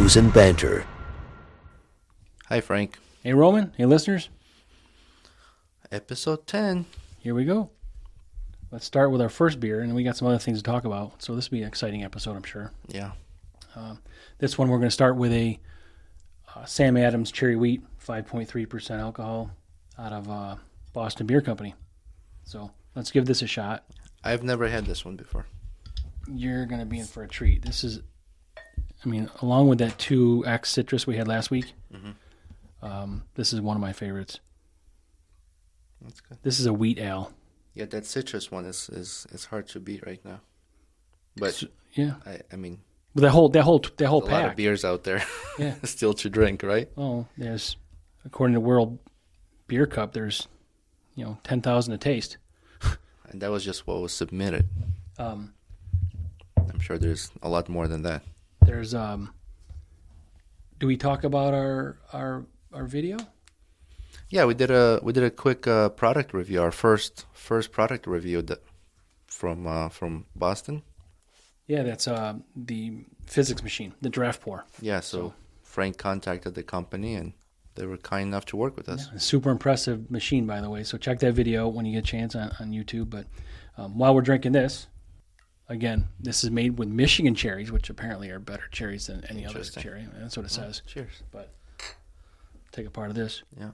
Brews and Banter. Hi, Frank. Hey, Roman. Hey, listeners. Episode 10. Here we go. Let's start with our first beer, and we got some other things to talk about. So this will be an exciting episode, I'm sure. Yeah. This one, we're going to start with a Sam Adams Cherry Wheat, 5.3% alcohol out of Boston Beer Company. So let's give this a shot. I've never had this one before. You're going to be in for a treat. This is, along with that 2X citrus we had last week, this is one of my favorites. That's good. This is a wheat ale. Yeah, that citrus one is hard to beat right now. But yeah, I mean, that whole a pack. lot of beers out there, Yeah, still to drink, right? Oh, there's, according to World Beer Cup, there's 10,000 a taste. And that was just what was submitted. I'm sure there's a lot more than that. There's do we talk about our video? Yeah, we did a quick product review. Our first product review from Boston. Yeah, that's the physics machine, the draft pour. Yeah, so Frank contacted the company and they were kind enough to work with us. Yeah, super impressive machine, by the way. So check that video when you get a chance on YouTube. But while we're drinking this, again, this is made with Michigan cherries, which apparently are better cherries than any other cherry. That's what it says. Cheers. But take a part of this. Yeah.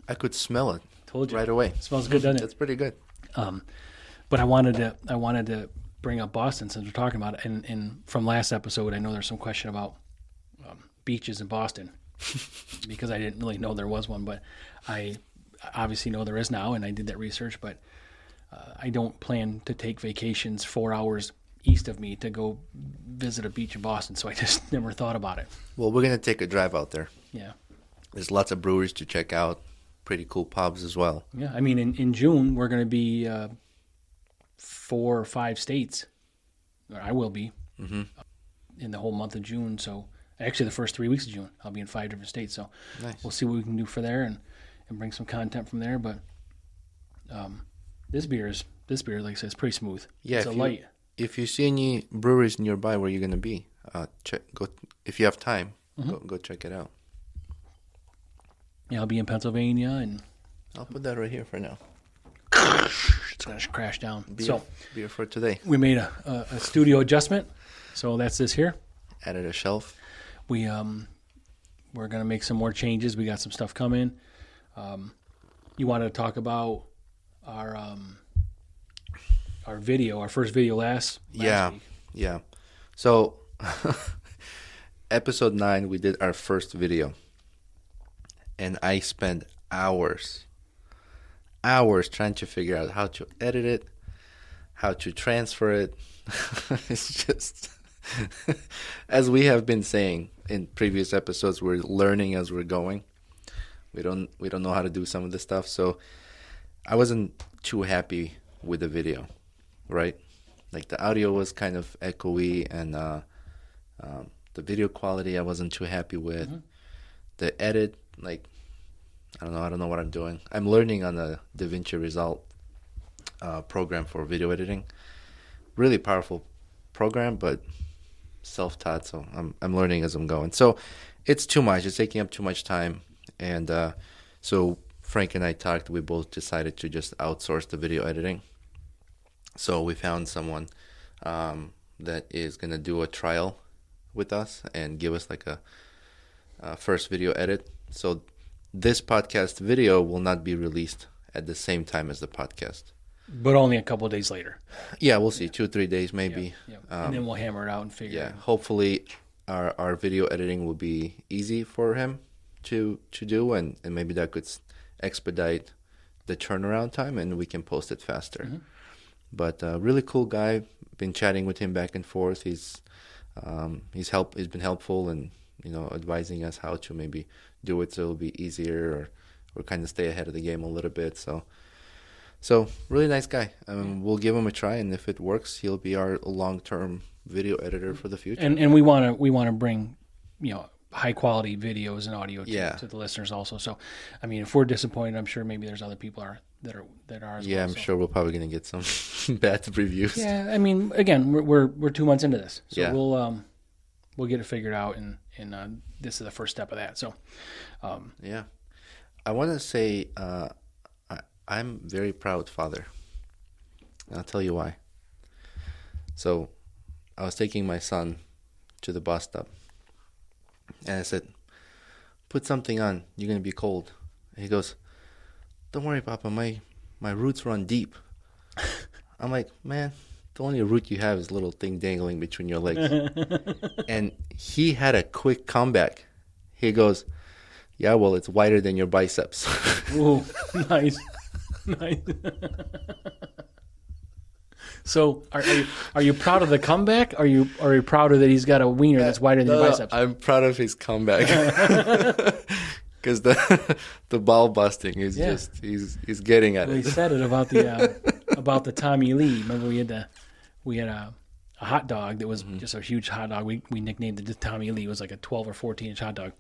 I could smell it. Told you. Right away. It smells good, doesn't it? That's pretty good. But I wanted to bring up Boston since we're talking about it. And from last episode, I know there's some question about beaches in Boston because I didn't really know there was one, but I obviously know there is now, and I did that research. But I don't plan to take vacations 4 hours east of me to go visit a beach in Boston, so I just never thought about it. Well, we're going to take a drive out there. Yeah. There's lots of breweries to check out. Pretty cool pubs as well. Yeah, I mean, in June, we're going to be 4 or 5 states. Or I will be in the whole month of June. So actually the first 3 weeks of June, I'll be in 5 different states. So nice. We'll see what we can do for there and bring some content from there. But this beer, like I said, is pretty smooth. Yeah, it's light. If you see any breweries nearby where you're going to be, go if you have time, go check it out. Yeah, I'll be in Pennsylvania, and I'll put that right here for now. It's going to crash down. Beer for today. We made a studio adjustment, so that's this here. Added a shelf. We're going to make some more changes. We got some stuff coming. You wanted to talk about our video, our first video last week. Yeah. So, episode 9, we did our first video. And I spent hours trying to figure out how to edit it, how to transfer it. It's just, as we have been saying in previous episodes, we're learning as we're going. We don't know how to do some of the stuff. So I wasn't too happy with the video, right? Like the audio was kind of echoey, and the video quality I wasn't too happy with. The edit, like, I don't know what I'm doing. I'm learning on the DaVinci Resolve program for video editing. Really powerful program, but self-taught, so I'm learning as I'm going. So it's too much. It's taking up too much time. And so Frank and I talked. We both decided to just outsource the video editing. So we found someone that is going to do a trial with us and give us like a first video edit. So this podcast video will not be released at the same time as the podcast. But only a couple of days later. Yeah, we'll see. 2 or 3 days maybe. Yeah. And then we'll hammer it out and figure it out. Hopefully our video editing will be easy for him to do, and maybe that could expedite the turnaround time and we can post it faster. But really cool guy. Been chatting with him back and forth. He's been helpful and advising us how to maybe do it so it'll be easier or kind of stay ahead of the game a little bit. So really nice guy. We'll give him a try, and if it works, he'll be our long-term video editor for the future. And we want to bring high quality videos and audio to the listeners also. So I mean, if we're disappointed, I'm sure maybe there's other people that are as well. I'm sure we're probably gonna get some bad reviews. Yeah, I mean, again, we're 2 months into this, so we'll get it figured out, and this is the first step of that. So, yeah, I want to say I'm very proud father. I'll tell you why. So, I was taking my son to the bus stop, and I said, "Put something on. You're gonna be cold." And he goes, "Don't worry, Papa. My roots run deep." I'm like, "Man, the only root you have is a little thing dangling between your legs." And he had a quick comeback. He goes, "Yeah, well, it's wider than your biceps." ooh, nice, nice. So, are you proud of the comeback? Are you proud of that he's got a wiener that's wider than your biceps? I'm proud of his comeback. Because the ball busting is just he's getting at He it. said it about the Tommy Lee. Remember we had a hot dog that was just a huge hot dog. We nicknamed it the Tommy Lee. It was like a 12 or 14-inch hot dog,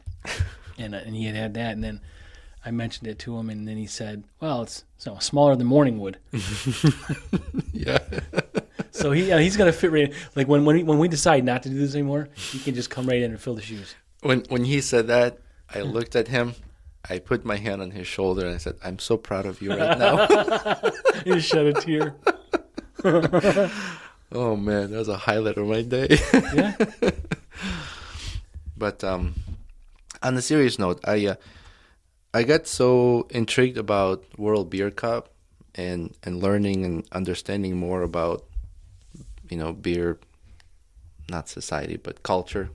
and he had that. And then I mentioned it to him, and then he said, "Well, it's smaller than Morningwood." Yeah. So he's gonna fit right in. Like when we decide not to do this anymore, he can just come right in and fill the shoes. When he said that, I looked at him. I put my hand on his shoulder and I said, "I'm so proud of you right now." He shed a tear. Oh man, that was a highlight of my day. Yeah. But on a serious note, I got so intrigued about World Beer Cup and learning and understanding more about beer, not society but culture.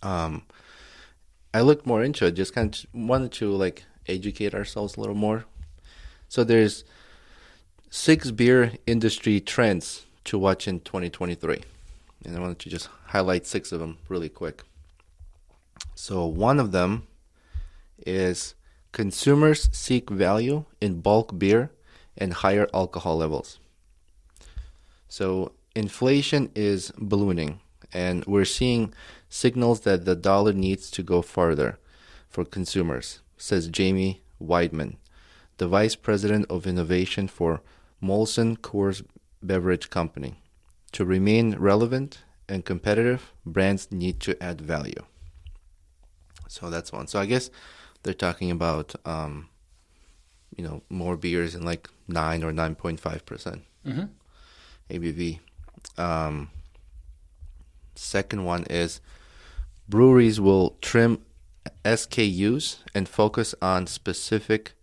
I looked more into it, just kind of wanted to educate ourselves a little more. So there's 6 beer industry trends to watch in 2023. And I wanted to just highlight 6 of them really quick. So one of them is consumers seek value in bulk beer and higher alcohol levels. So inflation is ballooning, and we're seeing signals that the dollar needs to go farther for consumers, says Jamie Weidman, the Vice President of Innovation for Molson Coors Beverage Company. To remain relevant and competitive, brands need to add value. So that's one. So I guess they're talking about, more beers in 9 or 9.5% ABV. Second one is breweries will trim SKUs and focus on specific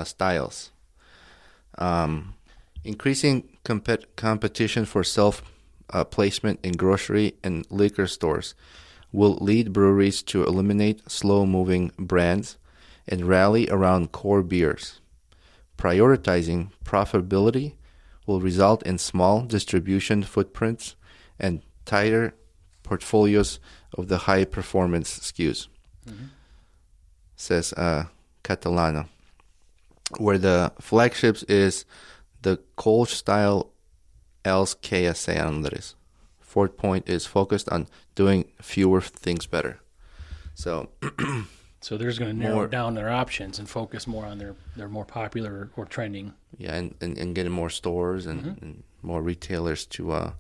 styles. Increasing competition for self-placement in grocery and liquor stores will lead breweries to eliminate slow-moving brands and rally around core beers. Prioritizing profitability will result in small distribution footprints and tighter portfolios of the high-performance SKUs, says Catalana, where the flagships is the Kolsch-style Els que hacen Andres. Fourth point is focused on doing fewer things better. So So they're just going to narrow down their options and focus more on their more popular or trending. Yeah, and getting more stores and more retailers to,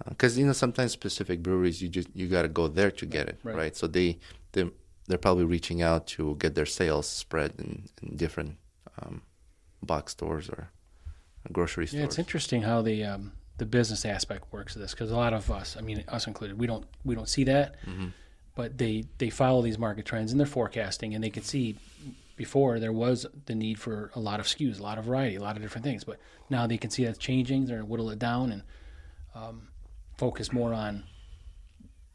because sometimes specific breweries you got to go there to get it, right? So they're probably reaching out to get their sales spread in different box stores or grocery stores. Yeah, it's interesting how the business aspect works of this, because a lot of us, us included, we don't see that. But they follow these market trends and they're forecasting, and they could see before there was the need for a lot of SKUs, a lot of variety, a lot of different things. But now they can see that's changing. They're going to whittle it down and focus more on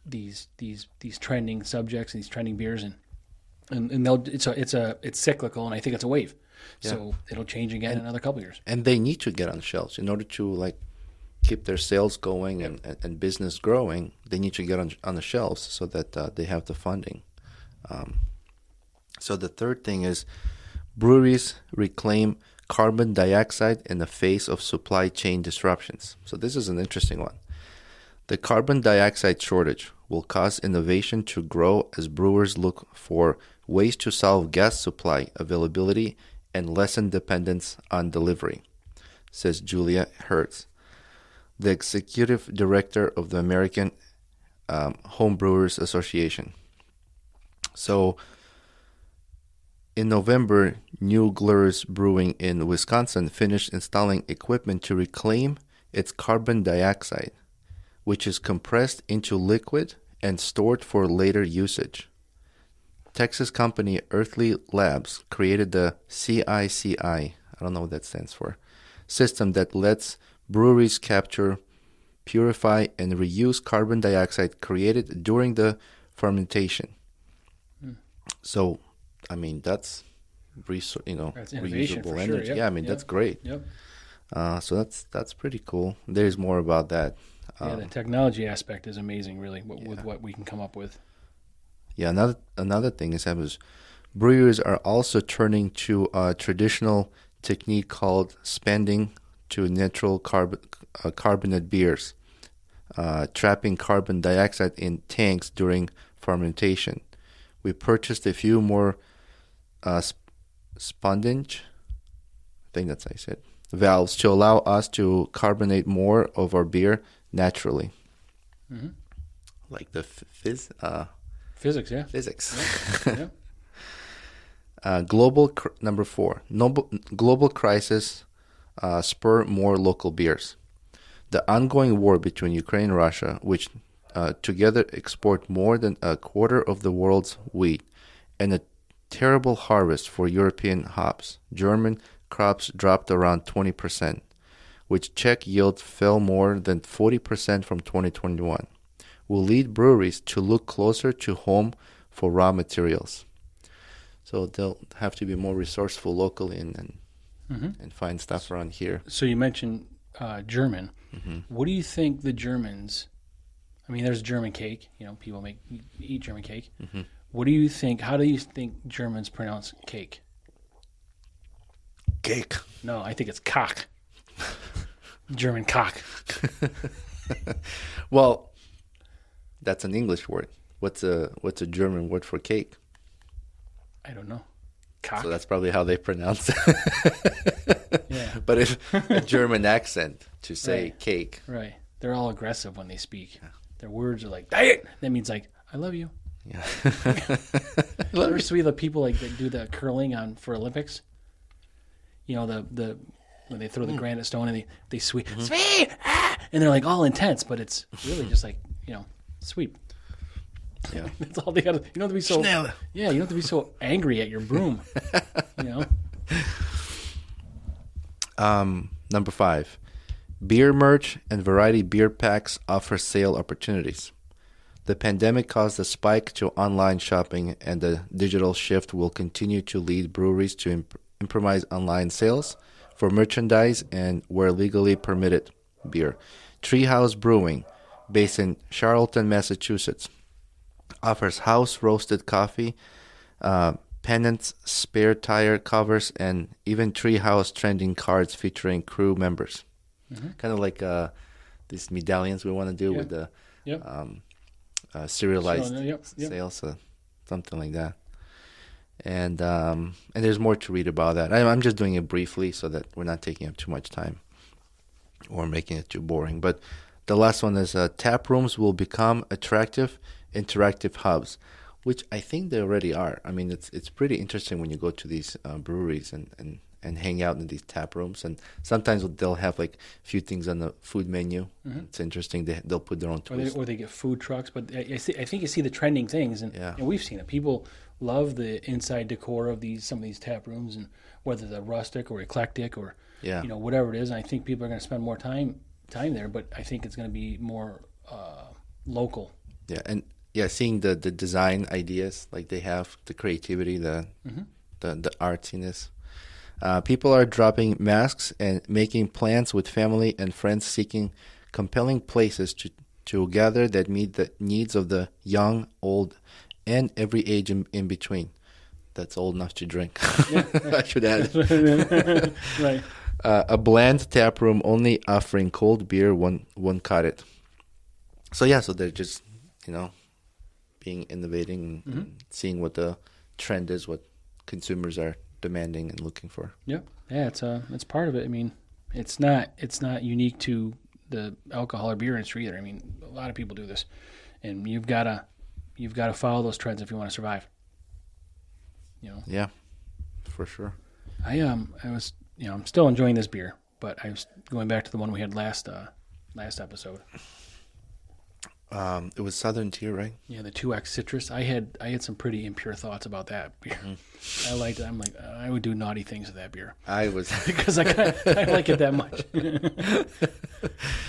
these trending subjects and these trending beers, and it's cyclical, and I think it's a wave. Yeah. So it'll change again in another couple of years. And they need to get on shelves in order to keep their sales going and business growing. They need to get on the shelves so that they have the funding. So the third thing is breweries reclaim carbon dioxide in the face of supply chain disruptions. So this is an interesting one. The carbon dioxide shortage will cause innovation to grow as brewers look for ways to solve gas supply availability and lessen dependence on delivery, says Julia Hertz, the executive director of the American Home Brewers Association. So in November, New Glarus Brewing in Wisconsin finished installing equipment to reclaim its carbon dioxide, which is compressed into liquid and stored for later usage. Texas company Earthly Labs created the CICI, I don't know what that stands for, system that lets breweries capture, purify, and reuse carbon dioxide created during the fermentation. So, I mean, that's innovation reusable for energy. Sure. Yep. Yeah, I mean, that's great. Yep. So that's pretty cool. There's more about that. The technology aspect is amazing, really, with what we can come up with. Yeah, another thing is brewers are also turning to a traditional technique called spanding to natural carbonate beers, trapping carbon dioxide in tanks during fermentation. We purchased a few more spandage, I think that's how I said, valves to allow us to carbonate more of our beer naturally. Mm-hmm. Like the physics, yeah. Physics. Yep. Number 4. Global crisis spur more local beers. The ongoing war between Ukraine and Russia, which together export more than a quarter of the world's wheat, and a terrible harvest for European hops. German crops dropped around 20%, which Czech yield fell more than 40% from 2021, will lead breweries to look closer to home for raw materials. So they'll have to be more resourceful locally and find stuff around here. So you mentioned German. Mm-hmm. What do you think the Germans? I mean, there's German cake. People eat German cake. Mm-hmm. What do you think? How do you think Germans pronounce cake? Cake. No, I think it's cock. German cock. Well, that's an English word. What's a German word for cake? I don't know. Cock. So that's probably how they pronounce it. Yeah. But it's a German accent to say Right. cake. Right. They're all aggressive when they speak. Yeah. Their words are like, "Diet." That means like, "I love you." Yeah. Ever see the people that do the curling for Olympics? The when they throw the granite stone and they sweep, sweep, and they're like all intense, but it's really just like sweep. Yeah. That's all they got. You don't have to be so. Schnell. Yeah, you don't have to be so angry at your broom. Number 5, beer merch and variety beer packs offer sale opportunities. The pandemic caused a spike to online shopping, and the digital shift will continue to lead breweries to improvise online sales for merchandise and, where legally permitted, beer. Treehouse Brewing, based in Charlton, Massachusetts, offers house-roasted coffee, pennants, spare tire covers, and even Treehouse trending cards featuring crew members. Mm-hmm. Kind of like these medallions we want to do with the serialized sales, something like that. And there's more to read about that. I'm just doing it briefly so that we're not taking up too much time or making it too boring. But the last one is tap rooms will become attractive, interactive hubs, which I think they already are. I mean, it's pretty interesting when you go to these breweries and hang out in these tap rooms. And sometimes they'll have like a few things on the food menu. Mm-hmm. It's interesting. They'll put their own twist. Or they get food trucks. But I think you see the trending things, and we've seen it. People love the inside decor of some of these tap rooms, and whether they're rustic or eclectic or whatever it is. And I think people are going to spend more time there, but I think it's going to be more local. Yeah, and seeing the design ideas, like they have the creativity, the artsiness. People are dropping masks and making plans with family and friends, seeking compelling places to gather that meet the needs of the young, old, and every age in between. That's old enough to drink. Yeah, right. I should add. Right. A bland tap room only offering cold beer, one cut it. So they're just being innovating and seeing what the trend is, what consumers are demanding and looking for. Yeah, it's part of it. I mean, it's not unique to the alcohol or beer industry either. I mean, a lot of people do this, and you've got to follow those trends if you want to survive. Yeah, for sure. I was I'm still enjoying this beer, but I was going back to the one we had last episode. It was Southern Tier, right? Yeah, the 2X Citrus. I had some pretty impure thoughts about that beer. I liked it. I'm like, I would do naughty things with that beer. I was because I like it that much.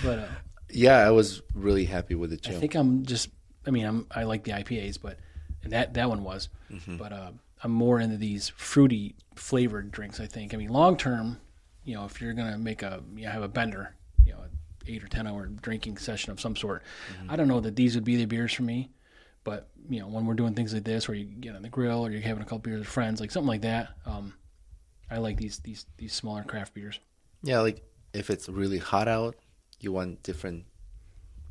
But yeah, I was really happy with it too. I think I like the IPAs, and that one was. But I'm more into these fruity flavored drinks. I think. I mean, long term, if you're gonna have a bender, 8 or 10 hour drinking session of some sort. I don't know that these would be the beers for me, but when we're doing things like this, where you get on the grill or you're having a couple beers with friends, like something like that, I like these smaller craft beers. Yeah, like if it's really hot out, you want different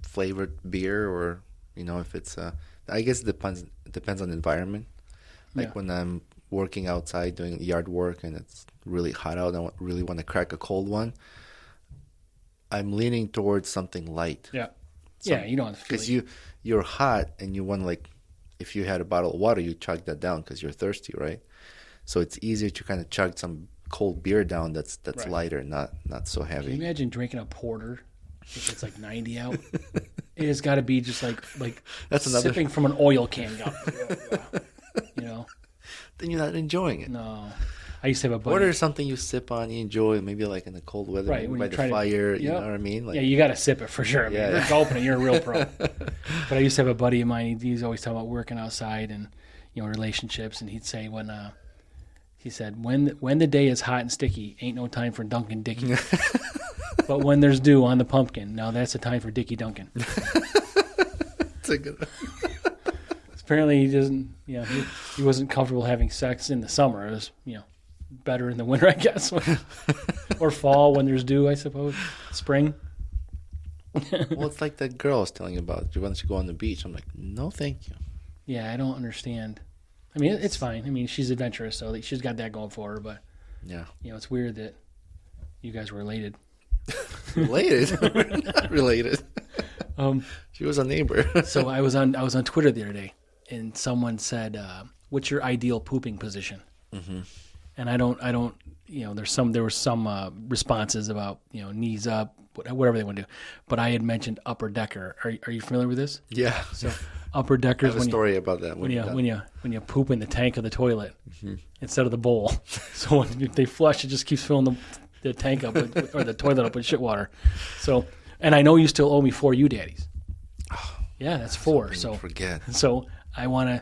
flavored beer, or if it's I guess it depends on the environment. Like when I'm working outside doing yard work and it's really hot out, and I really want to crack a cold one, I'm leaning towards something light. Yeah. You don't feel because you're hot and you want, like, if you had a bottle of water, you chug that down because you're thirsty, right? So it's easier to kind of chug some cold beer down that's right. Lighter, not so heavy. Can you imagine drinking a porter if it's like 90 out? It has got to be just like that's sipping from an oil can. Then you're not enjoying it. No. I used to have a buddy. Order something you sip on, you enjoy, maybe like in the cold weather, right, by the fire, you know what I mean? Like, you got to sip it for sure. I mean, you're gulping it, you're a real pro. But I used to have a buddy of mine, he's always talking about working outside and, relationships, and he'd say he said, when the day is hot and sticky, ain't no time for Dunkin' Dickie. But when there's dew on the pumpkin, now that's the time for Dickie Dunkin'. That's a good one. Apparently he doesn't, he wasn't comfortable having sex in the summer. It was, better in the winter, I guess, or fall when there's dew, I suppose. Spring. Well, it's like that girl I was telling you about. Why don't you go on the beach? I'm like, no, thank you. Yeah, I don't understand. I mean, it's fine. I mean, she's adventurous, so she's got that going for her. But yeah, it's weird that you guys were related. Related? We're not related. She was a neighbor. So I was on Twitter the other day, and someone said, "What's your ideal pooping position?" Mm-hmm. And I don't, there were some responses about, knees up, whatever they want to do. But I had mentioned upper decker. Are you familiar with this? Yeah. So upper decker is I have a story about that. When you poop in the tank of the toilet instead of the bowl. So if they flush, it just keeps filling the tank up or the toilet up with shit water. So, and I know you still owe me 4 U-Daddies. Oh, yeah, that's 4. So forget. So I want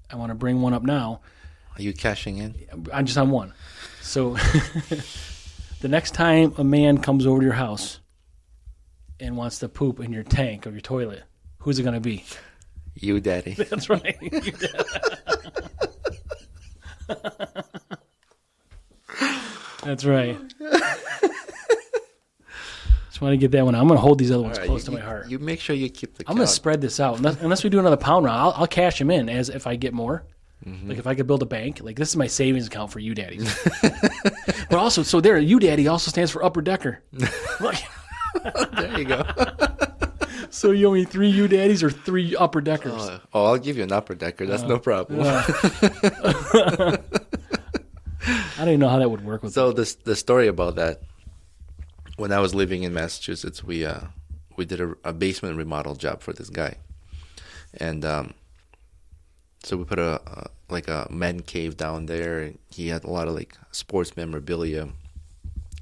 to bring one up now. Are you cashing in? I'm just on one. So the next time a man comes over to your house and wants to poop in your tank or your toilet, who's it going to be? You, Daddy. That's right. That's right. Just want to get that one. I'm going to hold these other ones close to my heart. You make sure you keep the count. I'm going to spread this out. Unless we do another pound round, I'll cash them in as if I get more. Mm-hmm. Like if I could build a bank, like this is my savings account for U-Daddies. But also, so there, U-Daddy also stands for upper decker. There you go. So you owe me 3 U-Daddies or 3 upper deckers? I'll give you an upper decker. That's no problem. I don't even know how that would work with. So the story about that, when I was living in Massachusetts, we did a basement remodel job for this guy, and so we put a man cave down there, and he had a lot of like sports memorabilia.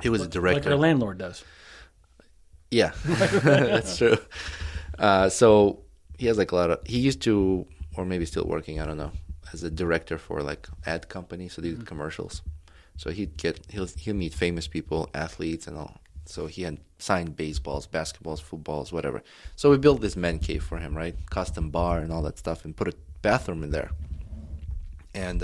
He was a director, like our landlord does. Yeah, that's true. So he has like a lot of. He used to, or maybe still working, I don't know, as a director for like ad companies, so they did commercials. So he'll meet famous people, athletes, and all. So he had signed baseballs, basketballs, footballs, whatever. So we built this man cave for him, right? Custom bar and all that stuff, and put a bathroom in there. And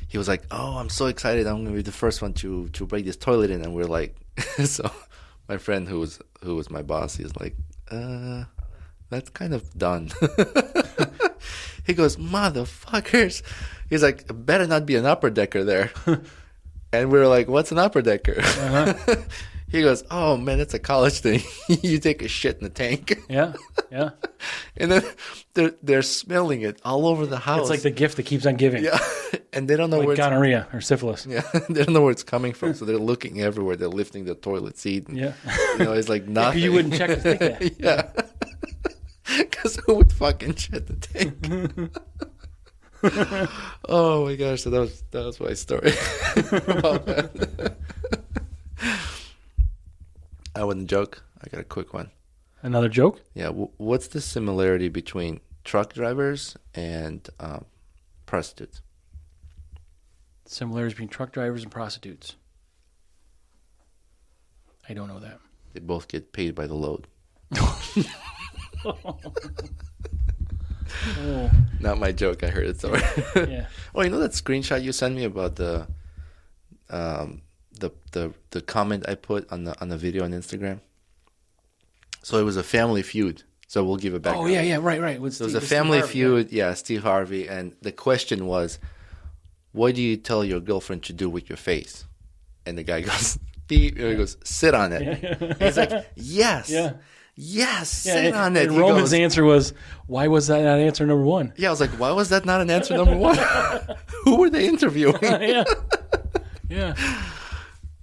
he was like, "Oh, I'm so excited! I'm gonna be the first one to break this toilet in." And we're like, so my friend who was my boss, he's like, that's kind of done. He goes, "Motherfuckers!" He's like, "Better not be an upper decker there." And we were like, "What's an upper decker?" Uh-huh. He goes, "Oh man, that's a college thing. You take a shit in the tank." Yeah, yeah. And then they're smelling it all over the house. It's like the gift that keeps on giving. Yeah, and they don't know Like where gonorrhea or syphilis. Yeah, they don't know where it's coming from, so they're looking everywhere. They're lifting the toilet seat. And, Yeah, it's like nothing. you wouldn't check to think that. Yeah, because who would fucking shit the tank? Oh my gosh! So that was my story about that. I wouldn't joke. I got a quick one. Another joke? Yeah. What's the similarity between truck drivers and prostitutes? Similarities between truck drivers and prostitutes. I don't know that. They both get paid by the load. Oh, Not my joke. I heard it somewhere. yeah. Oh, you know that screenshot you sent me about the comment I put on the video on Instagram? So it was a Family Feud. So we'll give it back. Oh, yeah, right. So it was a Family Feud, yeah, Steve Harvey, and the question was, what do you tell your girlfriend to do with your face? And the guy goes, beep, and he goes, sit on it. Yeah. And he's like, yes. Yeah. Yes, sit on it. And He Roman's goes, answer was, why was that not answer number one? yeah, I was like, why was that not an answer number one? Who were they interviewing? Yeah. Yeah.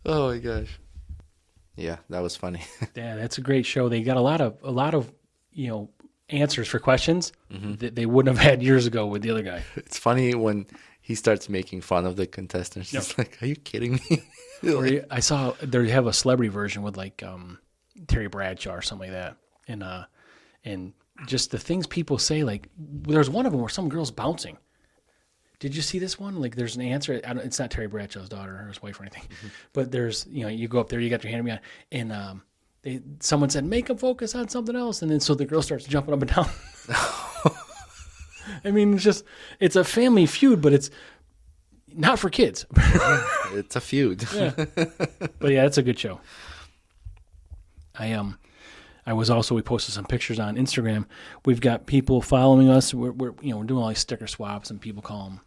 Oh my gosh. Yeah, that was funny. Yeah, that's a great show. They got a lot of answers for questions that they wouldn't have had years ago with the other guy. It's funny when he starts making fun of the contestants. Yep. It's like, are you kidding me? I saw they have a celebrity version with like Terry Bradshaw or something like that, and just the things people say. Like there's one of them where some girl's bouncing. Did you see this one? Like there's an answer. It's not Terry Bradshaw's daughter or his wife or anything, but there's you go up there, you got your hand on me, and someone said make him focus on something else, and then so the girl starts jumping up and down. I mean, it's a Family Feud, but it's not for kids. It's a feud. Yeah. But yeah, it's a good show. We posted some pictures on Instagram. We've got people following us. We're doing all these sticker swaps, and people call them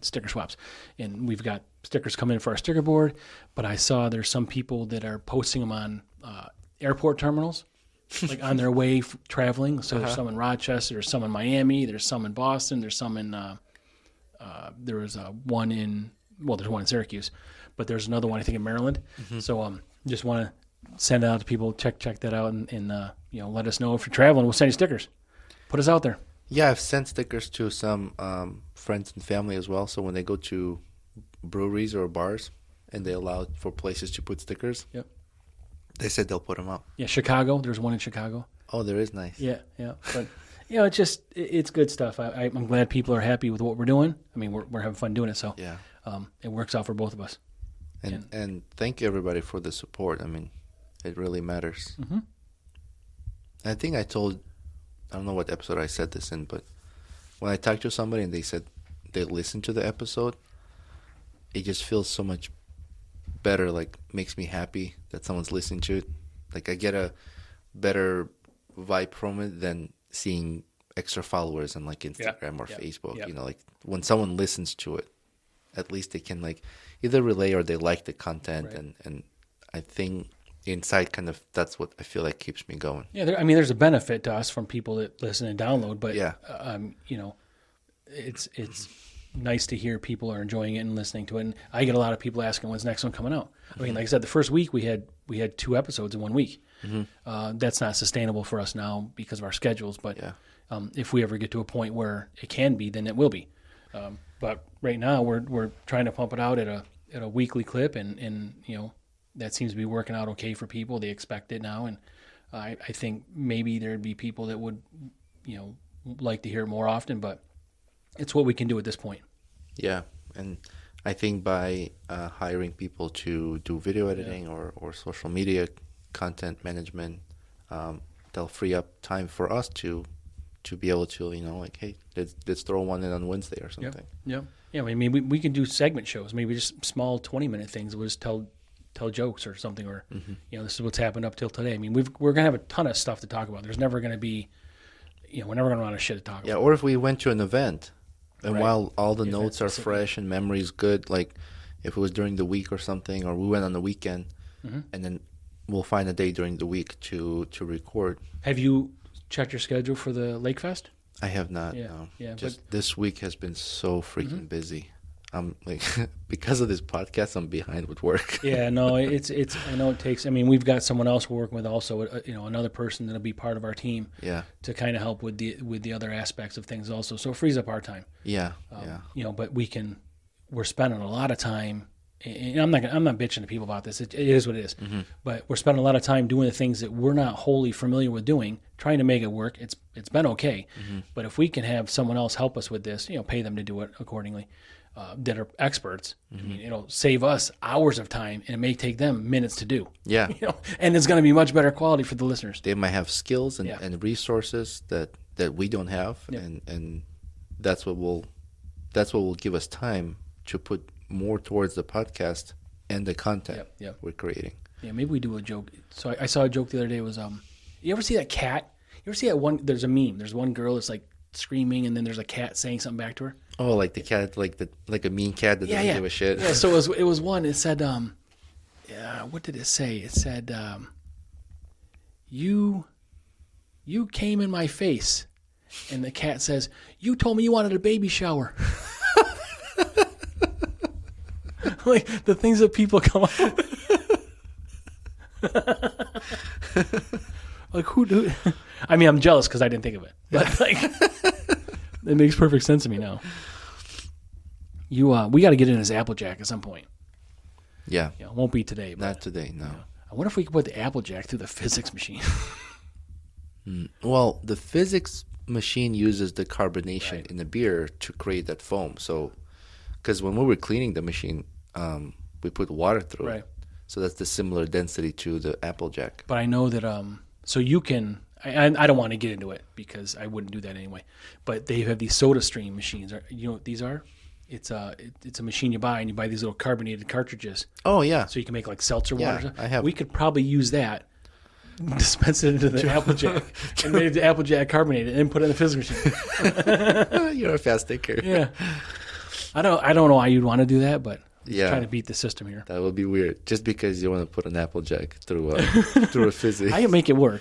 sticker swaps. And we've got stickers coming in for our sticker board. But I saw there's some people that are posting them on airport terminals, like on their way traveling. So there's some in Rochester, there's some in Miami, there's some in Boston, there's some in there's one in Syracuse, but there's another one I think in Maryland. So just want to send it out to people. Check that out, and let us know if you're traveling. We'll send you stickers. Put us out there. Yeah, I've sent stickers to some friends and family as well. So when they go to breweries or bars and they allow for places to put stickers, Yep. They said they'll put them up. Yeah, Chicago. There's one in Chicago. Oh, there is nice. Yeah. But it's good stuff. I'm glad people are happy with what we're doing. I mean, we're having fun doing it. So Yeah. It works out for both of us. And thank you everybody for the support. I mean, it really matters. Mm-hmm. I think I don't know what episode I said this in, but when I talked to somebody and they said they listened to the episode, it just feels so much better, like makes me happy that someone's listening to it. Like I get a better vibe from it than seeing extra followers on like Instagram or Facebook. Yeah. Like when someone listens to it, at least they can like either relay or they like the content. Right. And I think inside kind of that's what I feel like keeps me going. Yeah, there's a benefit to us from people that listen and download, but Yeah. It's nice to hear people are enjoying it and listening to it. And I get a lot of people asking when's the next one coming out. I mean, like I said, the first week we had 2 episodes in 1 week. That's not sustainable for us now because of our schedules. But if we ever get to a point where it can be, then it will be. But right now we're trying to pump it out at a weekly clip, and that seems to be working out okay for people. They expect it now, and I think maybe there'd be people that would like to hear it more often, but it's what we can do at this point. Yeah, and I think by hiring people to do video editing or social media content management, they'll free up time for us to be able to, like, hey, let's throw one in on Wednesday or something. Yeah. I mean, we can do segment shows, maybe just small 20-minute things. We'll just tell jokes or something, or this is what's happened up till today. I mean, we're gonna have a ton of stuff to talk about. There's never gonna be, we're never gonna run out of shit to talk about. Yeah, or if we went to an event. And Right. while all the notes are specific. fresh and memories good, like if it was during the week or something, or we went on the weekend, and then we'll find a day during the week to record. Have you checked your schedule for the Lake Fest? I have not. Yeah, No. yeah, Just this week has been so freaking busy. I'm like, because of this podcast, I'm behind with work. Yeah, no, it's. I know it takes. I mean, we've got someone else we're working with also. Another person that'll be part of our team. Yeah. To kind of help with the other aspects of things also. So it frees up our time. Yeah. But we're spending a lot of time. And I'm not bitching to people about this. It is what it is. But we're spending a lot of time doing the things that we're not wholly familiar with doing, trying to make it work. It's been okay. But if we can have someone else help us with this, pay them to do it accordingly, that are experts. I mean, it'll save us hours of time, and it may take them minutes to do. Yeah. And it's going to be much better quality for the listeners. They might have skills and resources that we don't have, and that's what will give us time to put more towards the podcast and the content we're creating. Yeah, maybe we do a joke. So I saw a joke the other day. Was you ever see that cat? You ever see that one? There's a meme. There's one girl that's like screaming, and then there's a cat saying something back to her. Oh, like the cat, like a mean cat that doesn't give a shit. Yeah. So it was one. It said, what did it say? It said, you came in my face, and the cat says, you told me you wanted a baby shower. Like the things that people come up with. Like who? I mean, I'm jealous because I didn't think of it. But like, it makes perfect sense to me now. We got to get in his Applejack at some point. Yeah. It won't be today. But, not today, no. I wonder if we could put the Applejack through the physics machine. Well, the physics machine uses the carbonation in the beer to create that foam. So, because when we were cleaning the machine, we put water through it. So that's the similar density to the Applejack. But I know that so you can. I don't want to get into it because I wouldn't do that anyway. But they have these Soda Stream machines. You know what these are? It's a machine you buy, and you buy these little carbonated cartridges. Oh yeah. So you can make like seltzer water. I have. We could probably use that, dispense it into the Applejack, and make the Applejack carbonated, and put it in the physics machine. You're a fast thinker. Yeah. I don't know why you'd want to do that, but yeah, trying to beat the system here. That would be weird. Just because you want to put an Applejack through a physics. I can make it work.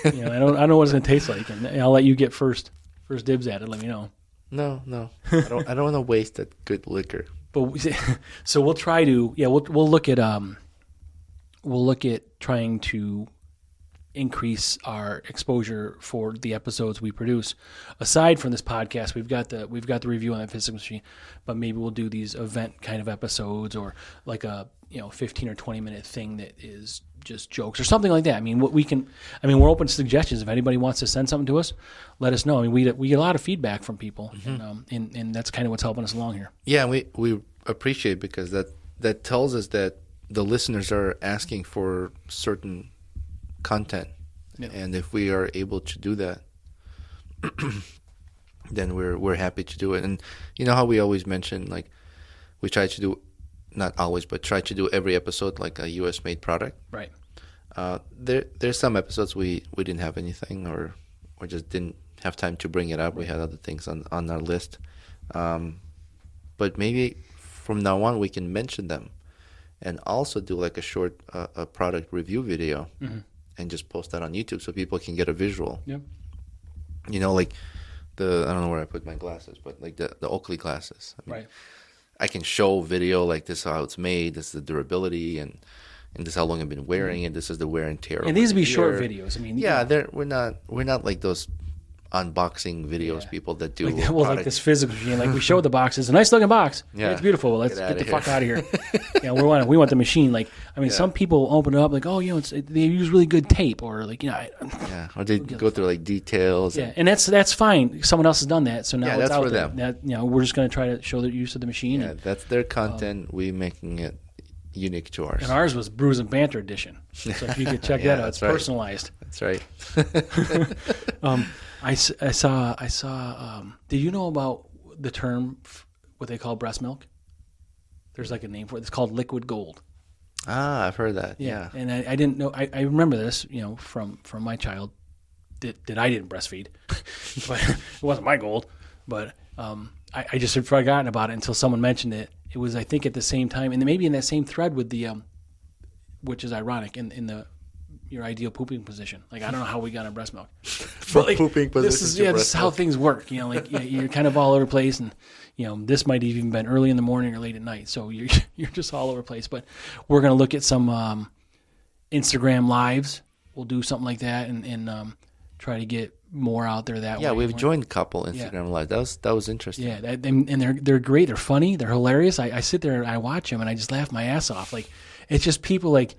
I don't know what it's going to taste like, and I'll let you get first dibs at it. Let me know. No. I don't want to waste that good liquor. But so we'll try to we'll look at trying to increase our exposure for the episodes we produce. Aside from this podcast, we've got the review on the physics machine, but maybe we'll do these event kind of episodes or like a 15 or 20 minute thing that is just jokes or something like that. I mean, we're open to suggestions. If anybody wants to send something to us, let us know. I mean, we get a lot of feedback from people, and that's kind of what's helping us along here. Yeah, we appreciate it because that tells us that the listeners are asking for certain content, and if we are able to do that, then we're happy to do it. And you know how we always mention, like, we try to do, not always, but try to do every episode like a U.S. made product. Right. There's some episodes we didn't have anything or just didn't have time to bring it up. We had other things on our list, but maybe from now on we can mention them, and also do like a short a product review video. And just post that on YouTube so people can get a visual. Yep. Like I don't know where I put my glasses, but like the Oakley glasses. I mean, right. I can show video like this is how it's made, this is the durability, and this is how long I've been wearing it. This is the wear and tear. And these would be short videos. I mean, we're not like those unboxing videos people that do. Like this physics machine. Like we showed the box. It's a nice looking box. Yeah, it's beautiful. Well, let's get the fuck out of here. We want the machine. Like, I mean, some people open it up like, oh, they use really good tape, or like, or they go through like details. Yeah, and that's fine. Someone else has done that, so now it's out for there. them. That, we're just going to try to show the use of the machine. Yeah, that's their content. We making it unique to ours. And ours was Brews and Banter edition. So if you could check that out, it's personalized. That's right. I saw. Did you know about the term, what they call breast milk? There's like a name for it. It's called liquid gold. Ah, I've heard that. Yeah. And I didn't know. I remember this, from my child that I didn't breastfeed, but it wasn't my gold. But I just had forgotten about it until someone mentioned it. It was, I think, at the same time, and maybe in that same thread with the which is ironic in your ideal pooping position. Like, I don't know how we got on breast milk. From pooping position This is, to this breast is how milk. things work. You know, like you're kind of all over the place, and this might have even been early in the morning or late at night. So you're just all over the place. But we're gonna look at some Instagram lives. We'll do something like that and try to get more out there that way. Yeah, we've joined a couple Instagram live. That was interesting. Yeah, and they're great. They're funny. They're hilarious. I sit there and I watch them and I just laugh my ass off. Like, it's just people like,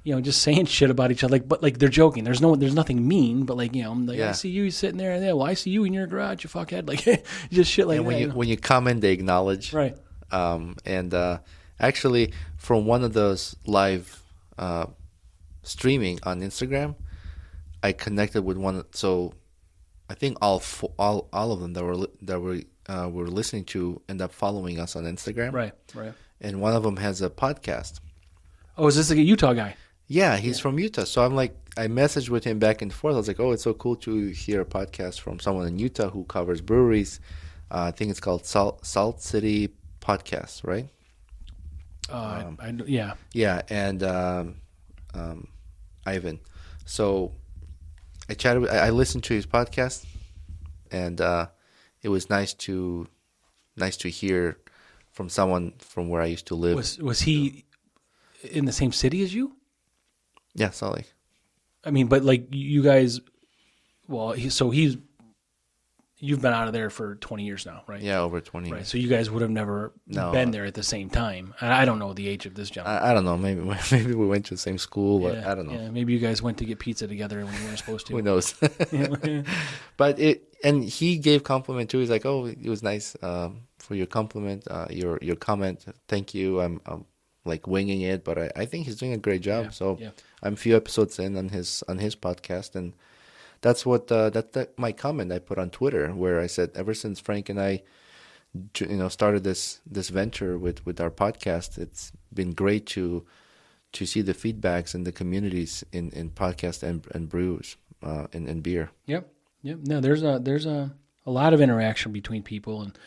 just saying shit about each other. Like, but like they're joking. There's nothing mean. But like, I see you sitting there and well, I see you in your garage, you fuckhead. Like, just shit like and that. When you comment, they acknowledge. Right. And actually, from one of those live streaming on Instagram, I connected with one. So I think all of them that were listening to end up following us on Instagram. Right. And one of them has a podcast. Oh, is this like a Utah guy? Yeah, he's from Utah. So I'm like, I messaged with him back and forth. I was like, oh, it's so cool to hear a podcast from someone in Utah who covers breweries. I think it's called Salt City Podcast, right? Yeah. Yeah, and Ivan. So I chatted. I listened to his podcast, and it was nice to hear from someone from where I used to live. Was he in the same city as you? Yeah, Salt Lake. I mean, but like you guys, well, you've been out of there for 20 years now, right? Yeah, over 20 Right. years. So you guys would have never been there at the same time. I don't know the age of this gentleman. I don't know. Maybe we went to the same school, but I don't know. Yeah, maybe you guys went to get pizza together when you weren't supposed to. Who knows? But and he gave compliment too. He's like, "Oh, it was nice for your compliment, your comment. Thank you. I'm like winging it, but I think he's doing a great job." I'm a few episodes in on his podcast, and that's what that's my comment I put on Twitter, where I said, ever since Frank and I started this venture with our podcast, it's been great to see the feedbacks and the communities in podcast and brews and beer. Yep. No, there's a lot of interaction between people, and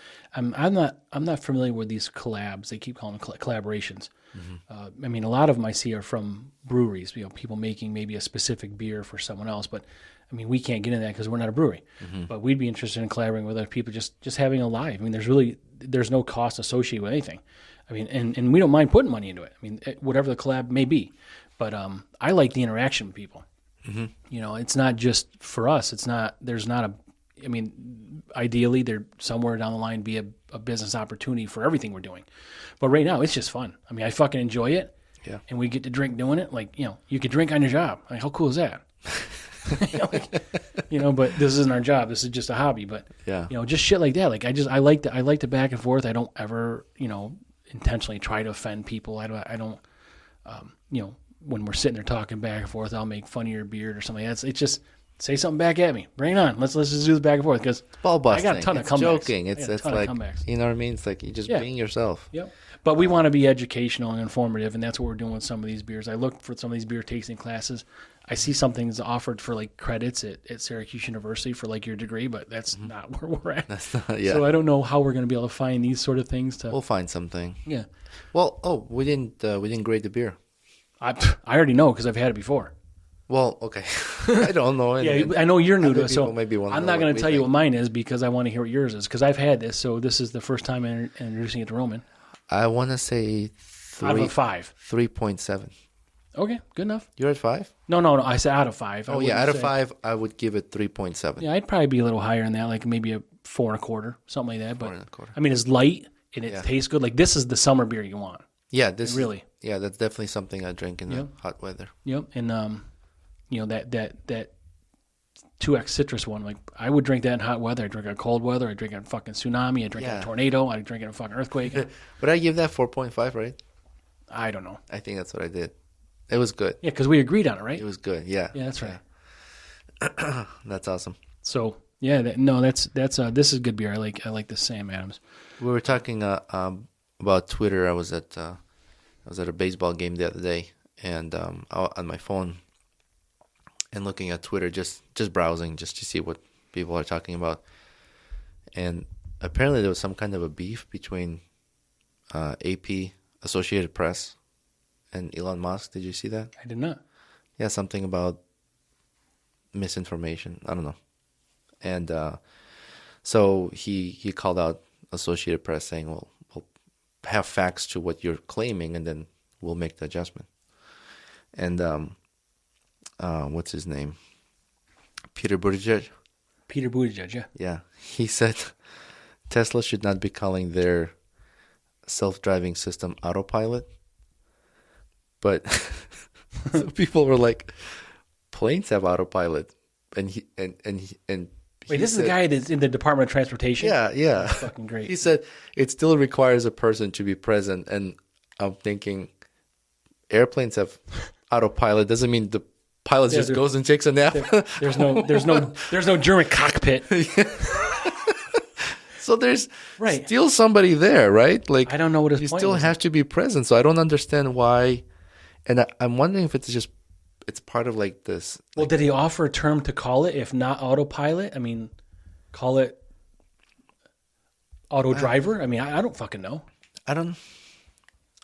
I'm not familiar with these collabs. They keep calling them collaborations. Mm-hmm. I mean, a lot of them I see are from breweries. People making maybe a specific beer for someone else, but I mean, we can't get into that because we're not a brewery. Mm-hmm. But we'd be interested in collaborating with other people, just having a live. I mean, there's no cost associated with anything. I mean, and we don't mind putting money into it. I mean, whatever the collab may be. But I like the interaction with people. Mm-hmm. It's not just for us. I mean, ideally, there somewhere down the line be a business opportunity for everything we're doing. But right now, it's just fun. I mean, I fucking enjoy it. Yeah. And we get to drink doing it. Like, you could drink on your job. Like, how cool is that? But this isn't our job. This is just a hobby. But just shit like that. Like, I like the back and forth. I don't ever, intentionally try to offend people. I don't, when we're sitting there talking back and forth, I'll make fun of your beard or something like that. It's just say something back at me. Bring it on. Let's just do this back and forth, because ball busting. I got a ton of comebacks. Joking. It's like comebacks. You know what I mean? It's like you're just being yourself. Yep. But we want to be educational and informative, and that's what we're doing with some of these beers. I look for some of these beer tasting classes. I see something that's offered for like credits at Syracuse University for like your degree, but that's not where we're at. That's not, yeah. So I don't know how we're going to be able to find these sort of things. We'll find something. Yeah. Well, we didn't grade the beer. I already know because I've had it before. Well, okay. I don't know. I know you're new to it, so I'm not going to tell you what mine is because I want to hear what yours is, because I've had this, so this is the first time I'm introducing it to Roman. I want to say out of a 5. 3.7. Okay, good enough. You're at 5? No. I said out of 5. Oh, yeah, out of 5, I would give it 3.7. Yeah, I'd probably be a little higher than that, like maybe a 4.25, something like that. But 4.25. I mean, it's light and it tastes good. Like, this is the summer beer you want. Yeah, Yeah, that's definitely something I drink in the hot weather. Yep, and that 2X citrus one, like I would drink that in hot weather. I drink it in cold weather. I drink it in fucking tsunami. I drink it in a tornado. I drink it in a fucking earthquake. Would I give that 4.5, right? I don't know. I think that's what I did. It was good. Yeah, because we agreed on it, right? It was good. Yeah. Yeah, that's right. That's awesome. So yeah, this is good beer. I like the Sam Adams. We were talking about Twitter. I was at a baseball game the other day, and on my phone, and looking at Twitter, just browsing, just to see what people are talking about. And apparently there was some kind of a beef between AP, Associated Press, and Elon Musk. Did you see that? I did not. Yeah, something about misinformation. I don't know. And so he called out Associated Press saying, well, we'll have facts to what you're claiming, and then we'll make the adjustment. And what's his name? Peter Buttigieg. Peter Buttigieg, yeah. Yeah, he said Tesla should not be calling their self-driving system autopilot. But so people were like, planes have autopilot, and he Wait, this is the guy that's in the Department of Transportation? Yeah. That's fucking great. He said it still requires a person to be present, and I'm thinking airplanes have autopilot. Doesn't mean the pilot just goes and takes a nap. There's no German cockpit. So there's still somebody there, right? Like, I don't know what his you point still was. have to be present. So I don't understand why. And I'm wondering if it's part of like this. Well, did he offer a term to call it? If not autopilot, I mean, call it auto driver. I mean, I don't fucking know. I don't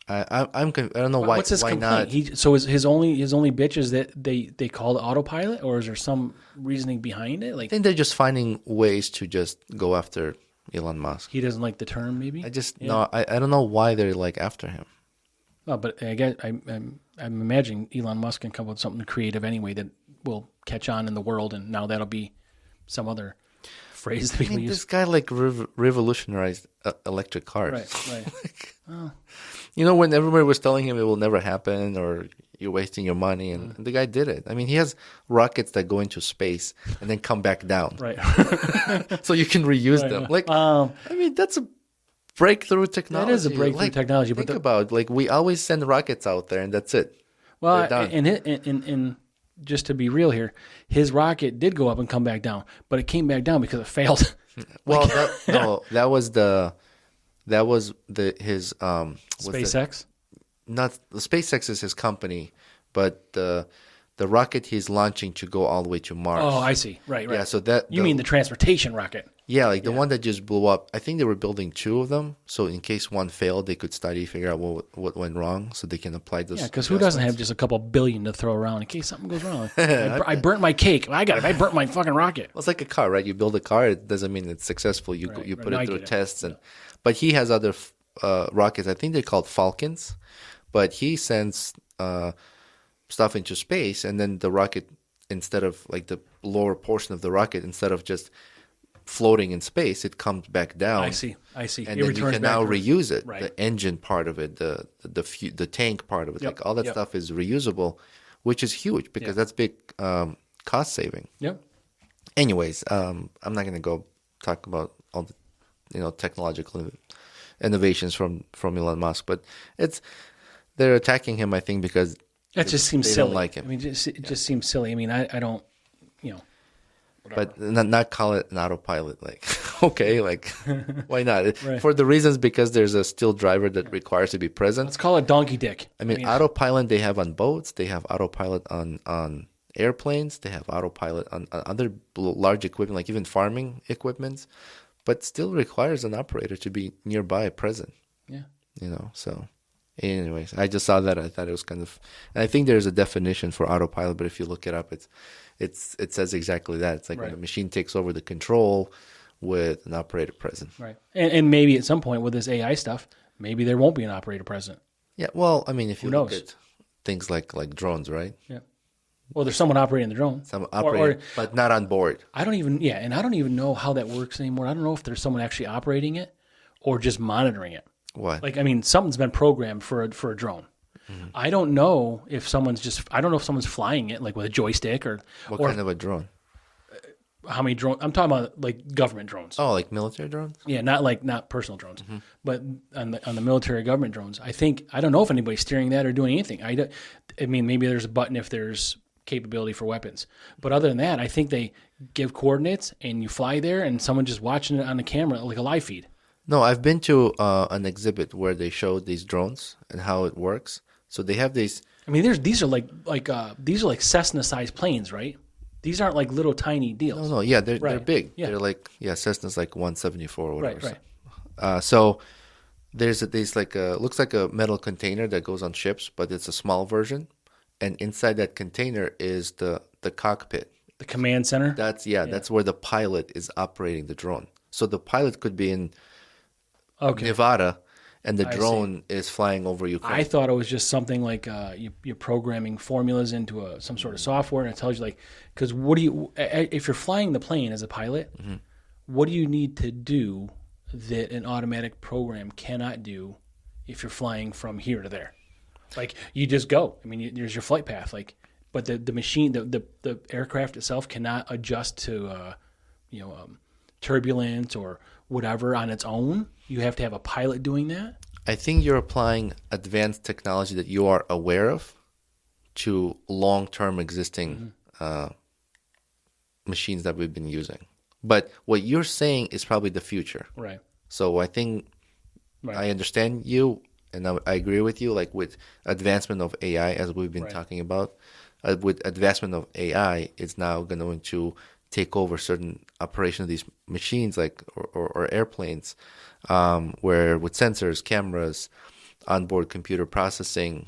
know why. What's his why complaint? not? So is his only bitch is that they call it autopilot, or is there some reasoning behind it? I Like, think they're just finding ways to just go after Elon Musk. he doesn't like the term, maybe. I don't know why they're like after him. Oh, but I guess I'm imagining Elon Musk can come up with something creative anyway that will catch on in the world, and now that'll be some other phrase that people use. This guy like revolutionized electric cars. Right. You know, when everybody was telling him it will never happen or you're wasting your money, and the guy did it. I mean, he has rockets that go into space and then come back down. Right. So you can reuse them. Like, I mean, that's a breakthrough technology. That is a breakthrough technology. But think about, like, we always send rockets out there and that's it. Well, and just to be real here, his rocket did go up and come back down, but it came back down because it failed. Well, that was his SpaceX. Not the SpaceX is his company, but the rocket he's launching to go all the way to Mars. Oh, I see. Right. Yeah, so you mean the transportation rocket? Yeah, like the one that just blew up. I think they were building two of them, so in case one failed, they could figure out what went wrong, so they can apply those. Yeah, because who doesn't have just a couple billion to throw around in case something goes wrong? I burnt my cake. I burnt my fucking rocket. Well, it's like a car, right? You build a car, it doesn't mean it's successful. You put it through tests, but he has other rockets. I think they're called Falcons, but he sends stuff into space, and then the rocket, instead of like the lower portion of the rocket, instead of just floating in space, it comes back down. I see. And then you can now reuse it. Right. The engine part of it, the tank part of it, like all that stuff is reusable, which is huge because that's big cost saving. Yep. Anyways, I'm not going to go talk about all the technological innovations from Elon Musk, but they're attacking him, I think, because that just seems silly. Don't like him. I mean, it just seems silly. I mean, I don't, whatever. But not call it an autopilot. Like, okay, like, why not? Right. For the reasons because there's a still driver that requires to be present. Let's call it donkey dick. I mean, autopilot they have on boats. They have autopilot on airplanes. They have autopilot on other large equipment, like even farming equipments. But still requires an operator to be nearby, present. Yeah. So anyways, I just saw that. I thought it was kind of, and I think there's a definition for autopilot, but if you look it up, it says exactly that. It's like when a machine takes over the control with an operator present. Right. And maybe at some point with this AI stuff, maybe there won't be an operator present. Yeah. Well, I mean, if you look at things like drones, right? Yeah. Well, there's someone operating the drone. Some operating, but not on board. I don't even know how that works anymore. I don't know if there's someone actually operating it or just monitoring it. What? Like, I mean, something's been programmed for a drone. Mm-hmm. I don't know if someone's flying it, like with a joystick or... What kind of a drone? How many drones? I'm talking about like government drones. Oh, like military drones? Yeah, not personal drones, but on the military government drones. I don't know if anybody's steering that or doing anything. I mean, maybe there's a button if there's capability for weapons, but other than that, I think they give coordinates and you fly there, and someone just watching it on the camera like a live feed. No, I've been to an exhibit where they showed these drones and how it works. So they have these. I mean, these are like Cessna-sized planes, right? These aren't like little tiny deals. No, yeah, they're big. Yeah. They're like Cessna's like 174 or whatever. Right. So There's like a looks like a metal container that goes on ships, but it's a small version, and inside that container is the cockpit. The command center. That's where the pilot is operating the drone. So the pilot could be in Nevada, and the drone is flying over Ukraine. I thought it was just something like you're programming formulas into some sort of software, and it tells you like, because if you're flying the plane as a pilot, what do you need to do that an automatic program cannot do if you're flying from here to there? Like you just go. I mean, there's your flight path. Like, but the machine, the aircraft itself cannot adjust to turbulence or whatever on its own. You have to have a pilot doing that. I think you're applying advanced technology that you are aware of to long-term existing machines that we've been using. But what you're saying is probably the future. Right. So I think I understand you, and I agree with you. Like with advancement of AI, as we've been talking about, with advancement of AI, it's now going to take over certain operation of these machines, like or airplanes, where with sensors, cameras, onboard computer processing,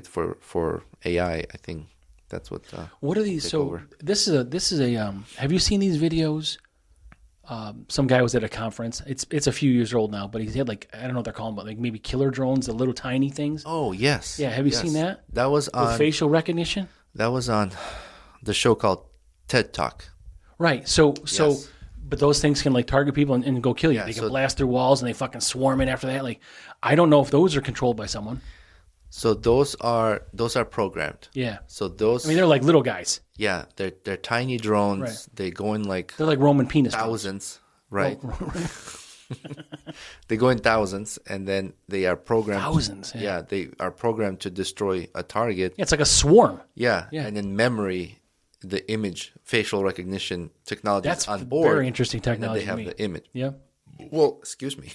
for AI, I think that's what. What are these? So over. This is a. Have you seen these videos? Some guy was at a conference. It's a few years old now, but he had like, I don't know what they're calling, but like maybe killer drones, the little tiny things. Oh yes. Yeah. Have you seen that? That was on with facial recognition. That was on the show called TED Talk. Right. So, but those things can like target people and go kill you. Yeah, they can blast through walls and they fucking swarm in after that. Like, I don't know if those are controlled by someone. So those are programmed. Yeah. So those. I mean, they're like little guys. Yeah, they're tiny drones. Right. They go in like. They're like Roman penis. Thousands, drones. Right? Oh, They go in thousands, and then they are programmed. Thousands. Yeah, they are programmed to destroy a target. Yeah, it's like a swarm. Yeah, and in memory, the image facial recognition technology is on board. Very interesting technology. And then they have the image. Yeah. Well, excuse me.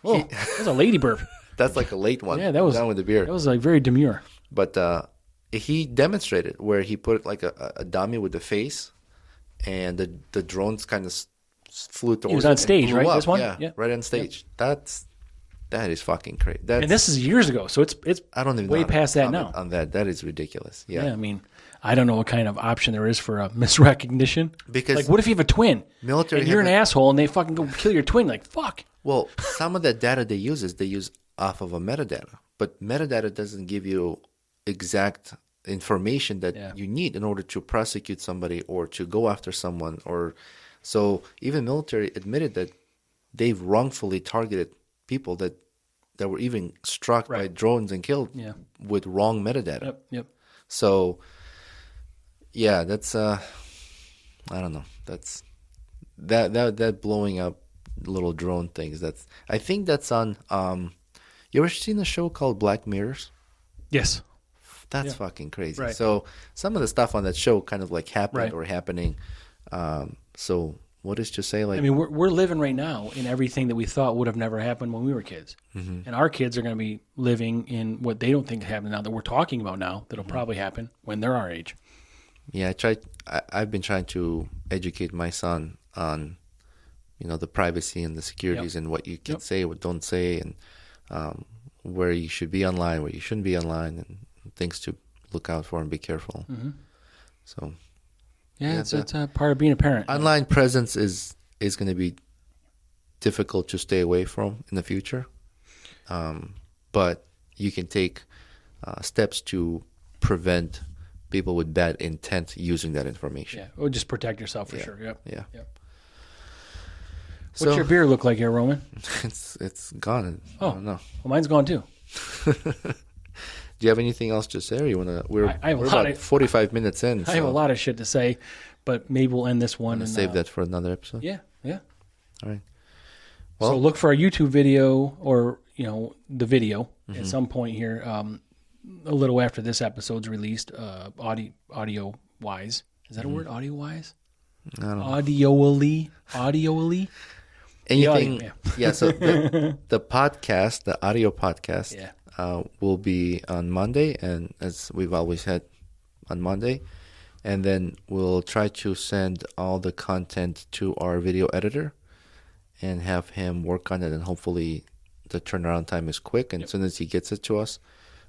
Whoa, that was a lady burp. That's like a late one. Yeah, that was down with the beer. That was like very demure. But he demonstrated where he put like a dummy with the face, and the drones kind of flew towards. He was on stage, right? Up. This one, yeah, right on stage. Yeah. That is fucking crazy. And this is years ago, so it's I don't even way know past that now. On that is ridiculous. Yeah. I mean, I don't know what kind of option there is for a misrecognition. Because like, what if you have a twin? Military, and you're an asshole, and they fucking go kill your twin? Like, fuck. Well, some of the data they use off of a metadata, but metadata doesn't give you exact information that you need in order to prosecute somebody or to go after someone. Or so even military admitted that they've wrongfully targeted people that were even struck by drones and killed with wrong metadata. Yep. So yeah, that's I don't know. That's that blowing up little drone things. I think that's on. You ever seen a show called Black Mirrors? Yes. That's fucking crazy. Right. So some of the stuff on that show kind of like happened or happening. So what is to say? Like, I mean, we're living right now in everything that we thought would have never happened when we were kids, and our kids are going to be living in what they don't think happened now that we're talking about now. That'll probably happen when they're our age. Yeah, I've been trying to educate my son on, the privacy and the securities and what you can say, what don't say, and where you should be online, where you shouldn't be online, and things to look out for and be careful. Mm-hmm. So, it's a part of being a parent. Online presence is going to be difficult to stay away from in the future, but you can take steps to prevent people with bad intent using that information. Yeah, or just protect yourself for sure. Yep. Yeah. What's your beer look like here, Roman? It's gone. Oh, I don't know. Well, mine's gone too. Do you have anything else to say? Or you want to? We're about 45 minutes in. I have a lot of shit to say, but maybe we'll end this one and save that for another episode. Yeah. All right. Well, so look for our YouTube video or the video at some point here, a little after this episode's released, audio wise. Is that a word? Audio wise? I don't know. Audioally. Anything? So the podcast, the audio podcast, will be on Monday, and as we've always had on Monday, and then we'll try to send all the content to our video editor and have him work on it and hopefully the turnaround time is quick, and as soon as he gets it to us,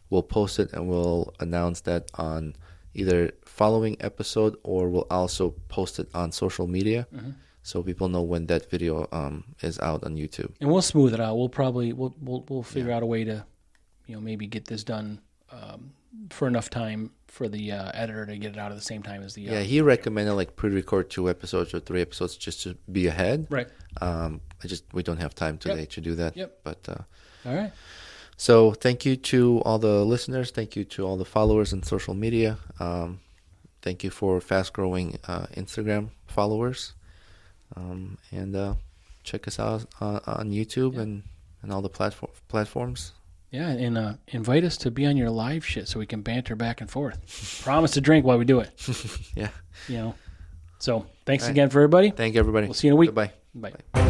we'll post it and we'll announce that on either following episode, or we'll also post it on social media, so people know when that video is out on YouTube. And we'll smooth it out. We'll probably we'll figure out a way to, maybe get this done for enough time for the editor to get it out at the same time as the. He recommended like pre-record 2 episodes or 3 episodes just to be ahead. Right. We don't have time today to do that. Yep. But all right. So thank you to all the listeners. Thank you to all the followers on social media. Thank you for fast-growing Instagram followers. And check us out on YouTube and all the platforms. Yeah, and invite us to be on your live shit so we can banter back and forth. Promise to drink while we do it. Yeah. So thanks again for everybody. Thank you, everybody. We'll see you in a week. Goodbye. Bye.